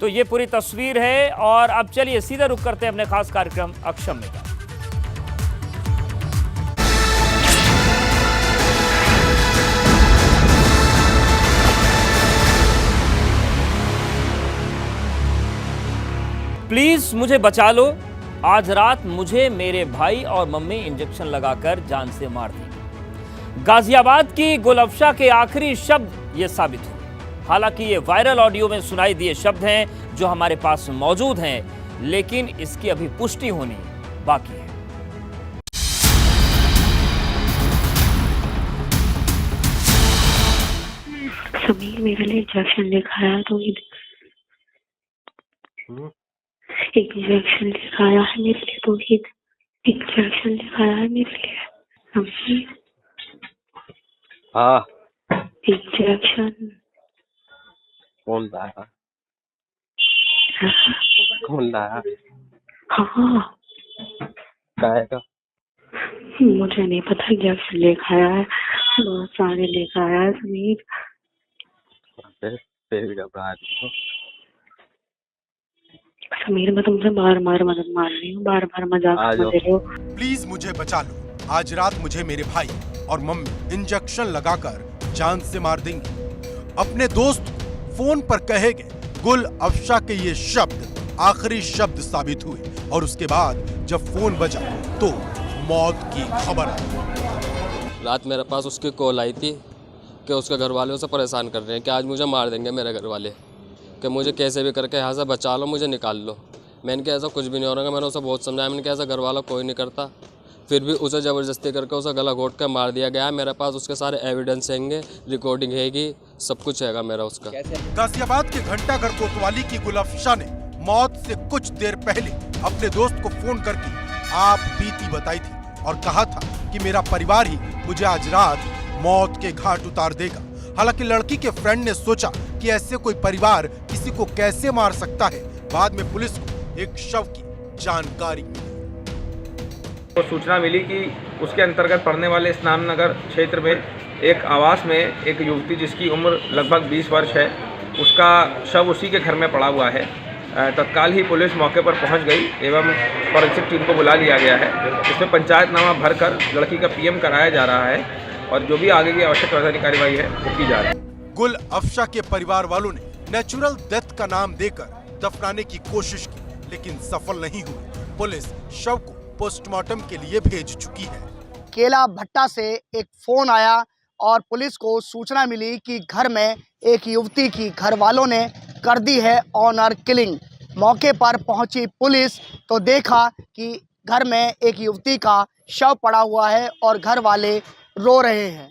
तो ये पूरी तस्वीर है। और अब चलिए सीधा रुक करते हैं अपने खास कार्यक्रम अक्षम्य का। प्लीज मुझे बचा लो, आज रात मुझे मेरे भाई और मम्मी इंजेक्शन लगाकर जान से मार दी। गाजियाबाद की गुलअफशा के आखिरी शब्द ये साबित हुए। हालांकि ये वायरल ऑडियो में सुनाई दिए शब्द हैं जो हमारे पास मौजूद हैं, लेकिन इसकी अभी पुष्टि होनी बाकी है। समीर मेरे लिए इंजेक्शन लेकर आया तो इंजेक्शन लेकर आया है मेरे लिए, तो इंजेक्शन लेकर आया है मेरे लिए। समीर हाँ इंजेक्शन कौन लाया? कौन लाया? हाँ काय का? मुझे नहीं पता, इंजेक्शन लेकर आया है, बहुत सारे लेकर आया है समीर। फिर भी घबरा रही हो? समीर मैं तुमसे बार बार मदद मांग रही हूँ, बार बार मजाक मत दे रहे हो। प्लीज मुझे बचा लो, आज रात मुझे मेरे भाई और मम्मी इंजेक्शन लगाकर जान से मार देंगे। अपने दोस्त को फोन पर कहे गए गुल अफशा के ये शब्द आखिरी शब्द साबित हुए और उसके बाद जब फोन बजा तो मौत की खबर आई। रात मेरे पास उसकी कॉल आई थी कि उसके घर वाले उसे परेशान कर रहे हैं कि आज मुझे मार देंगे मेरे घर वाले, कि मुझे कैसे भी करके यहाँ से बचा लो, मुझे निकाल लो। मैंने कहा ऐसा कुछ भी नहीं हो रहा। मैंने उसे बहुत समझाया, मैंने कहा ऐसा घर वाला कोई नहीं करता, फिर भी उसे ज़बरदस्ती करके उसे गला घोट कर मार दिया गया। मेरे पास उसके सारे एविडेंस हैंगे, रिकॉर्डिंग हैगी, सब कुछ हैगा मेरा उसका। गाजियाबाद के घंटाघर कोतवाली की गुल अफशा ने मौत से कुछ देर पहले अपने दोस्त को फोन करके आप बीती बताई थी और कहा था कि मेरा परिवार ही मुझे आज रात मौत के घाट उतार देगा। हालांकि लड़की के फ्रेंड ने सोचा कि ऐसे कोई परिवार किसी को कैसे मार सकता है। बाद में पुलिस को एक शव की जानकारी मिली। तो सूचना मिली कि उसके अंतर्गत पड़ने वाले स्नान नगर क्षेत्र में एक आवास में एक युवती जिसकी उम्र लगभग 20 वर्ष है, उसका शव उसी के घर में पड़ा हुआ है। तत्काल ही पुलिस मौके पर पहुंच गई एवं फॉरेंसिक टीम को बुला लिया गया है। इसमें पंचायतनामा भरकर लड़की का पीएम कराया जा रहा है और जो भी आगे की आवश्यक वैधानिक कार्यवाही है वो की जा रही है। गुल अफशा के परिवार वालों ने नेचुरल डेथ का नाम देकर दफनाने की कोशिश की, लेकिन सफल नहीं हुई। पुलिस शव को पोस्टमार्टम के लिए भेज चुकी है। केला भट्टा से एक फोन आया और पुलिस को सूचना मिली कि घर में एक युवती की घर वालों ने कर दी है ऑनर किलिंग। मौके पर पहुंची पुलिस तो देखा कि घर में एक युवती का शव पड़ा हुआ है और घर वाले रो रहे हैं।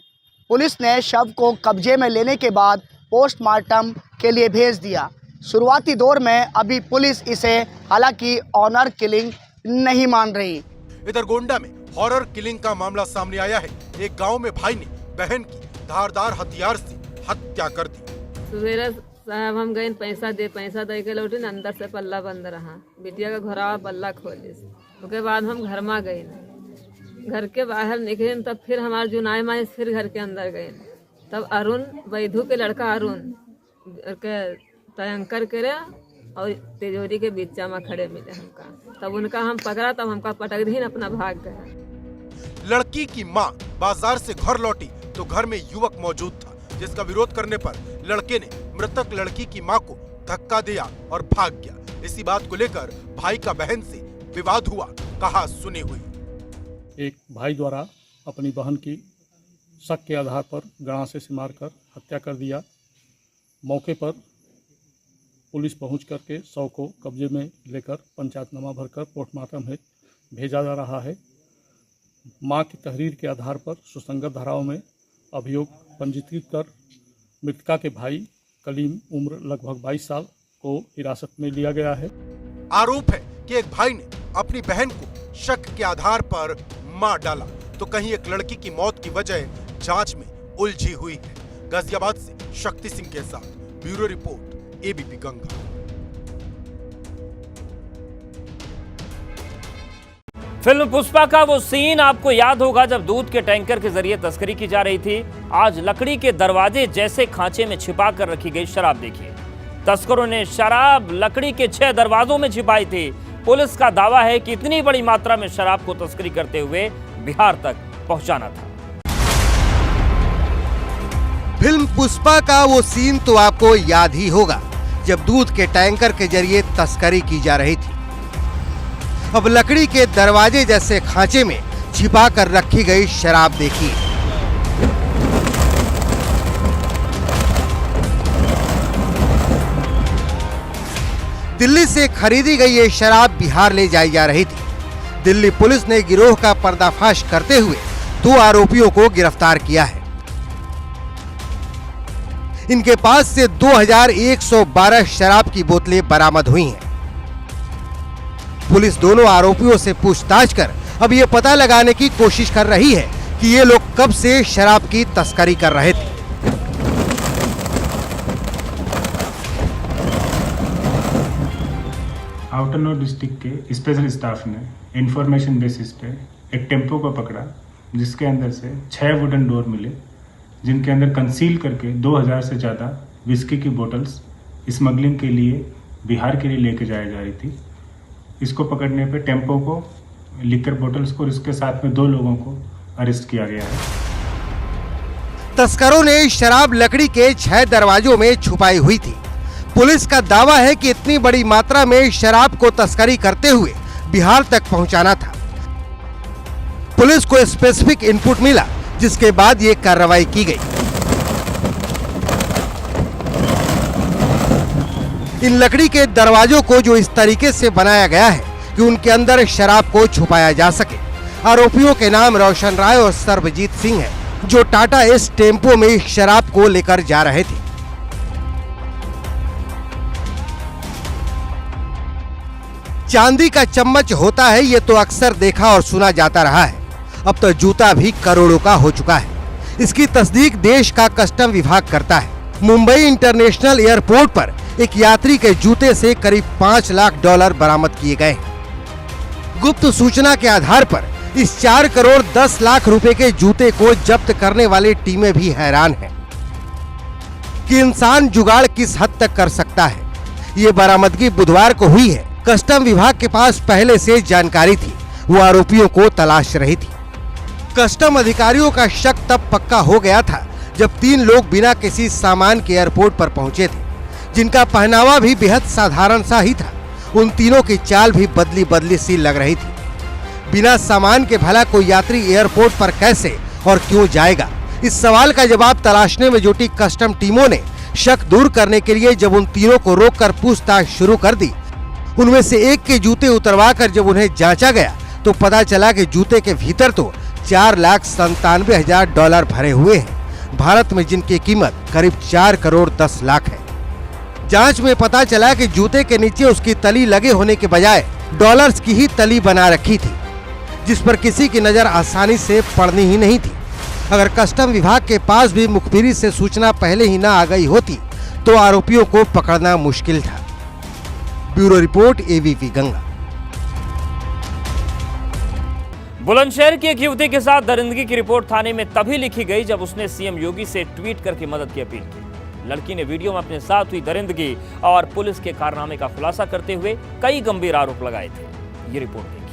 पुलिस ने शव को कब्जे में लेने के बाद पोस्टमार्टम के लिए भेज दिया। शुरुआती दौर में अभी पुलिस इसे हालांकि ऑनर किलिंग नहीं मान रही। इधर गोंडा में हॉरर किलिंग का मामला सामने आया है। एक गांव में भाई ने बहन की धारदार हथियार से हत्या कर दी। सवेरे साहब हम गए पैसा दे के लौटे, अंदर से पल्ला बंद रहा, बिटिया का घोड़ा पल्ला खोली। उसके बाद हम घर में गए, घर के बाहर निकले तब फिर हमारे जुनाई माई फिर घर के अंदर गए। तब अरुण वैधु के लड़का अरुण के तयंकर करे और तिजोरी के बीच में खड़े मिले हमका। तब उनका हम पकड़ा, तब हमका पटक दी, अपना भाग गया। लड़की की मां बाजार से घर लौटी तो घर में युवक मौजूद था, जिसका विरोध करने पर लड़के ने मृतक लड़की की मां को धक्का दिया और भाग गया। इसी बात को लेकर भाई का बहन से विवाद हुआ, कहा सुनी हुई। एक भाई द्वारा अपनी बहन की शक के आधार पर गणासे से मारकर हत्या कर दिया। मौके पर पुलिस पहुंच करके शव को कब्जे में लेकर पंचायतनामा भरकर पोस्टमार्टम है भेजा जा रहा है। मां की तहरीर के आधार पर सुसंगत धाराओं में अभियोग पंजीकृत कर मृतका के भाई कलीम उम्र लगभग 22 साल को हिरासत में लिया गया है। आरोप है कि एक भाई ने अपनी बहन को शक के आधार पर मार डाला, तो कहीं एक लड़की की मौत की वजह जांच में उलझी हुई है। गाजियाबाद से शक्ति सिंह के साथ bureau report, ABP Ganga. Film Pushpa का वो सीन आपको याद होगा जब दूध के टैंकर के जरिए तस्करी की जा रही थी। आज लकड़ी के दरवाजे जैसे खांचे में छिपा कर रखी गई शराब देखिए। तस्करों ने शराब लकड़ी के 6 दरवाजों में छिपाई थी। पुलिस का दावा है कि इतनी बड़ी मात्रा में शराब को तस्करी करते हुए बिहार तक पहुंचाना था। फिल्म पुष्पा का वो सीन तो आपको याद ही होगा, जब दूध के टैंकर के जरिए तस्करी की जा रही थी। अब लकड़ी के दरवाजे जैसे खांचे में छिपा कर रखी गई शराब देखिए। दिल्ली से खरीदी गई ये शराब बिहार ले जाई जा रही थी। दिल्ली पुलिस ने गिरोह का पर्दाफाश करते हुए 2 आरोपियों को गिरफ्तार किया है। इनके पास से 2112 शराब की बोतलें बरामद हुई हैं। पुलिस दोनों आरोपियों से पूछताछ कर अब ये पता लगाने की कोशिश कर रही है कि ये लोग कब से शराब की तस्करी कर रहे थे। आउटर नॉर्थ डिस्ट्रिक्ट के स्पेशल स्टाफ ने इंफॉर्मेशन बेसिस पे एक टेम्पो को पकड़ा, जिसके अंदर से 6 वुडन डोर मिले, जिनके अंदर कंसील करके 2000 से ज़्यादा विस्की की बोतल्स स्मगलिंग के लिए बिहार के लिए लेके जाई जा रही थी। इसको पकड़ने पे टेम्पो को, लिकर बोतल्स को और इसके साथ में 2 लोगों को अरेस्ट किया गया है। तस्करों ने शराब लकड़ी के 6 दरवाजों में छुपाई हुई थी। पुलिस का दावा है कि इतनी बड़ी मात्रा में शराब को तस्करी करते हुए बिहार तक पहुंचाना था। पुलिस को स्पेसिफिक इनपुट मिला, जिसके बाद ये कार्रवाई की गई। इन लकड़ी के दरवाजों को जो इस तरीके से बनाया गया है कि उनके अंदर शराब को छुपाया जा सके। आरोपियों के नाम रोशन राय और सर्वजीत सिंह है, जो टाटा एस टेम्पो में शराब को लेकर जा रहे थे। चांदी का चम्मच होता है, ये तो अक्सर देखा और सुना जाता रहा है। अब तो जूता भी करोड़ों का हो चुका है। इसकी तस्दीक देश का कस्टम विभाग करता है। मुंबई इंटरनेशनल एयरपोर्ट पर एक यात्री के जूते से करीब $5 लाख बरामद किए गए। गुप्त सूचना के आधार पर इस 4 करोड़ 10 लाख रुपए के जूते को जब्त करने वाली टीमें भी हैरान हैं कि इंसान जुगाड़ किस हद तक कर सकता है। ये बरामदगी बुधवार को हुई है। कस्टम विभाग के पास पहले से जानकारी थी, वो आरोपियों को तलाश रही थी। कस्टम अधिकारियों का शक तब पक्का हो गया था जब 3 लोग बिना किसी सामान के एयरपोर्ट पर पहुंचे थे, जिनका पहनावा भी बेहद साधारण सा ही था। उन तीनों की चाल भी बदली बदली सी लग रही थी। बिना सामान के भला कोई यात्री एयरपोर्ट पर कैसे और क्यों जाएगा? इस सवाल का जवाब तलाशने में जुटी कस्टम टीमों ने शक दूर करने के लिए जब उन तीनों को रोककर पूछताछ शुरू कर दी, उनमें से एक के जूते उतरवाकर जब उन्हें जांचा गया तो पता चला कि जूते के भीतर तो $4,97,000 भरे हुए हैं, भारत में जिनकी कीमत करीब 4 करोड़ 10 लाख है। जांच में पता चला कि जूते के नीचे उसकी तली लगे होने के बजाय डॉलर्स की ही तली बना रखी थी, जिस पर किसी की नजर आसानी से पड़नी ही नहीं थी। अगर कस्टम विभाग के पास भी मुखबिरी से सूचना पहले ही ना आ गई होती तो आरोपियों को पकड़ना मुश्किल था। Bureau report, ABP Ganga. Bulandshahr की एक युवती के साथ दरिंदगी की रिपोर्ट थाने में तभी लिखी गई जब उसने सीएम योगी से ट्वीट करके मदद की अपील की। लड़की ने वीडियो में अपने साथ हुई दरिंदगी और पुलिस के कारनामे का खुलासा करते हुए कई गंभीर आरोप लगाए थे। ये रिपोर्ट देखिए।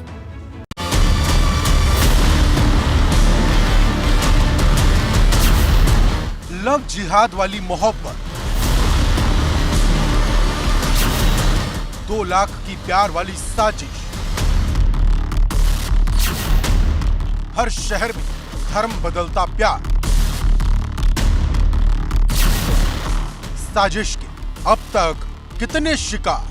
लव जिहाद वाली मोहब्बत, 2 लाख की प्यार वाली साजिश, हर शहर में धर्म बदलता प्यार, साजिश के अब तक कितने शिकार।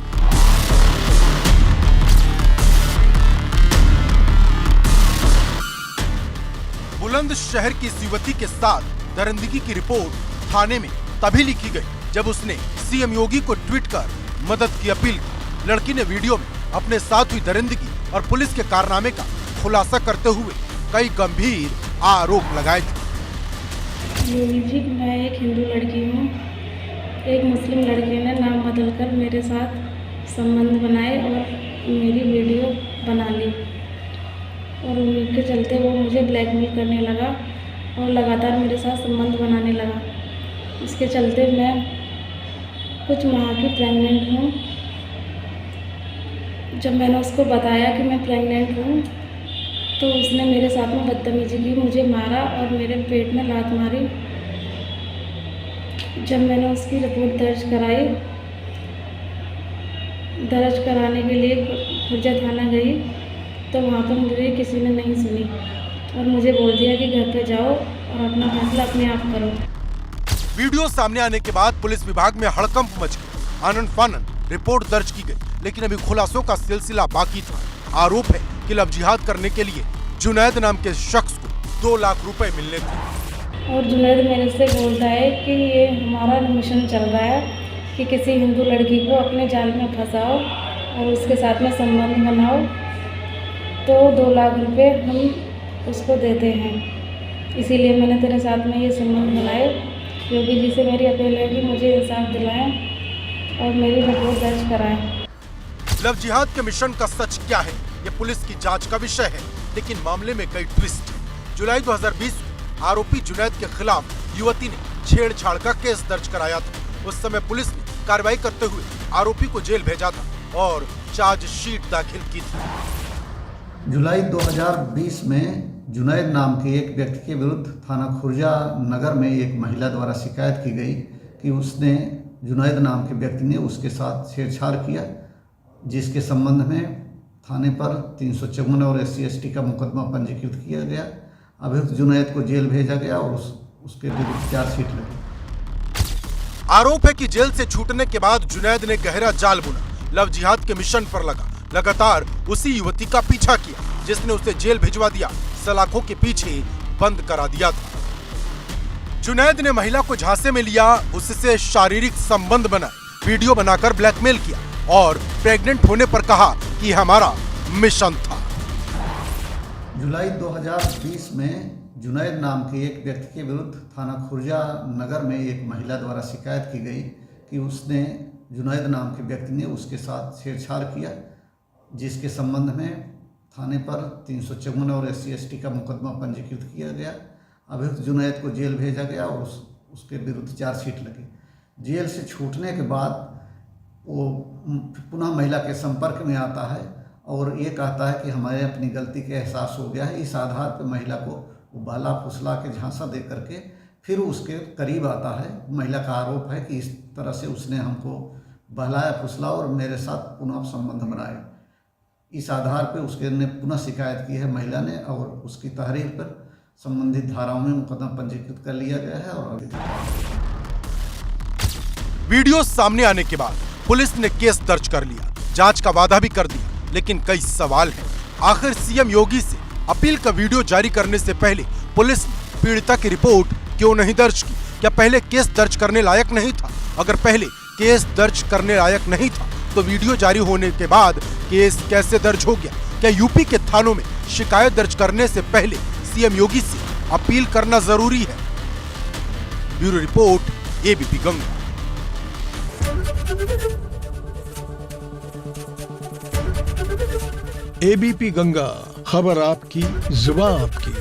बुलंदशहर की इस युवती के साथ दरिंदगी की रिपोर्ट थाने में तभी लिखी गई जब उसने सीएम योगी को ट्वीट कर मदद की अपील की। लड़की ने वीडियो में अपने साथ हुई दरिंदगी और पुलिस के कारनामे का खुलासा करते हुए कई गंभीर आरोप लगाए थे। जी, मैं एक हिंदू लड़की हूँ। एक मुस्लिम लड़के ने नाम बदलकर मेरे साथ संबंध बनाए और मेरी वीडियो बना ली और उनके चलते वो मुझे ब्लैकमेल करने लगा और लगातार मेरे साथ संबंध बनाने लगा। इसके चलते मैं कुछ माह की प्रेग्नेंट हूँ। जब मैंने उसको बताया कि मैं प्रेग्नेंट हूँ तो उसने मेरे साथ में बदतमीजी की, मुझे मारा और मेरे पेट में लात मारी। जब मैंने उसकी रिपोर्ट दर्ज कराने के लिए खुर्जा थाना गई तो वहाँ पर मुझे किसी ने नहीं सुनी और मुझे बोल दिया कि घर पे जाओ और अपना फैसला अपने आप करो। वीडियो सामने आने के बाद पुलिस विभाग में हड़कंप मच गया। आनन फानन रिपोर्ट दर्ज की गई, लेकिन अभी खुलासों का सिलसिला बाकी था। आरोप है कि लव जिहाद करने के लिए जुनैद नाम के शख्स को 2 लाख रुपए मिलने थे। और जुनैद मेरे से बोलता है कि ये हमारा मिशन चल रहा है कि किसी हिंदू लड़की को अपने जाल में फंसाओ और उसके साथ में संबंध बनाओ तो 2 लाख रुपए हम उसको देते हैं। इसीलिए मैंने तेरे साथ में ये संबंध बनाए। योगी जी से मेरी अपील है कि मुझे इंसाफ दिलाएं और मेरी रिपोर्ट दर्ज कराएं। लव जिहाद के मिशन का सच क्या है, ये पुलिस की जांच का विषय है, लेकिन मामले में कई ट्विस्ट है। जुलाई 2020 में आरोपी जुनैद के खिलाफ युवती ने छेड़छाड़ का केस दर्ज कराया था। उस समय पुलिस ने कार्रवाई करते हुए आरोपी को जेल भेजा था और चार्जशीट दाखिल की थी। जुलाई 2020 में जुनैद नाम के एक व्यक्ति के विरुद्ध थाना खुर्जा नगर में एक महिला द्वारा शिकायत की गई कि उसने जुनैद नाम के व्यक्ति ने उसके साथ छेड़छाड़ किया, जिसके संबंध में थाने पर 354 और SC/ST का मुकदमा पंजीकृत किया गया। अभियुक्त जुनैद को जेल भेजा गया और उसके विरुद्ध चार्जशीट लगी। आरोप है कि जेल से छूटने के बाद जुनैद ने गहरा जाल बुना, लव जिहाद के मिशन पर लगा, लगातार उसी युवती का पीछा किया जिसने उसे जेल भिजवा दिया, सलाखों के पीछे बंद करा दिया था। जुनैद ने महिला को झांसे में लिया, उससे शारीरिक संबंध बनाए, वीडियो बनाकर ब्लैकमेल किया और प्रेग्नेंट होने पर कहा कि हमारा मिशन था। जुलाई 2020 में जुनैद नाम के एक व्यक्ति के विरुद्ध थाना खुर्जा नगर में एक महिला द्वारा शिकायत की गई कि उसने जुनैद नाम के व्यक्ति ने उसके साथ छेड़छाड़ किया, जिसके संबंध में थाने पर 354 और SC/ST का मुकदमा पंजीकृत किया गया। अभियुक्त जुनैद को जेल भेजा गया और उसके विरुद्ध चार्जशीट लगी। जेल से छूटने के बाद वो पुनः महिला के संपर्क में आता है और ये कहता है कि हमें अपनी गलती का एहसास हो गया है। इस आधार पर महिला को उबाला फुसला के झांसा दे करके फिर उसके करीब आता है। महिला का आरोप है कि इस तरह से उसने हमको बहलाया फुसला और मेरे साथ पुनः संबंध बनाए। इस आधार पर उसके ने पुनः शिकायत की है महिला ने और उसकी तहरीर पर संबंधित धाराओं में मुकदमा पंजीकृत कर लिया गया है। और वीडियो सामने आने के बाद पुलिस ने केस दर्ज कर लिया, जांच का वादा भी कर दिया, लेकिन कई सवाल हैं। आखिर सीएम योगी से अपील का वीडियो जारी करने से पहले पुलिस ने पीड़िता की रिपोर्ट क्यों नहीं दर्ज की? क्या पहले केस दर्ज करने लायक नहीं था? अगर पहले केस दर्ज करने लायक नहीं था तो वीडियो जारी होने के बाद केस कैसे दर्ज हो गया? क्या यूपी के थानों में शिकायत दर्ज करने से पहले सीएम योगी से अपील करना जरूरी है? Bureau report, ABP Ganga. ABP Ganga, खबर आपकी, जुबान आपकी।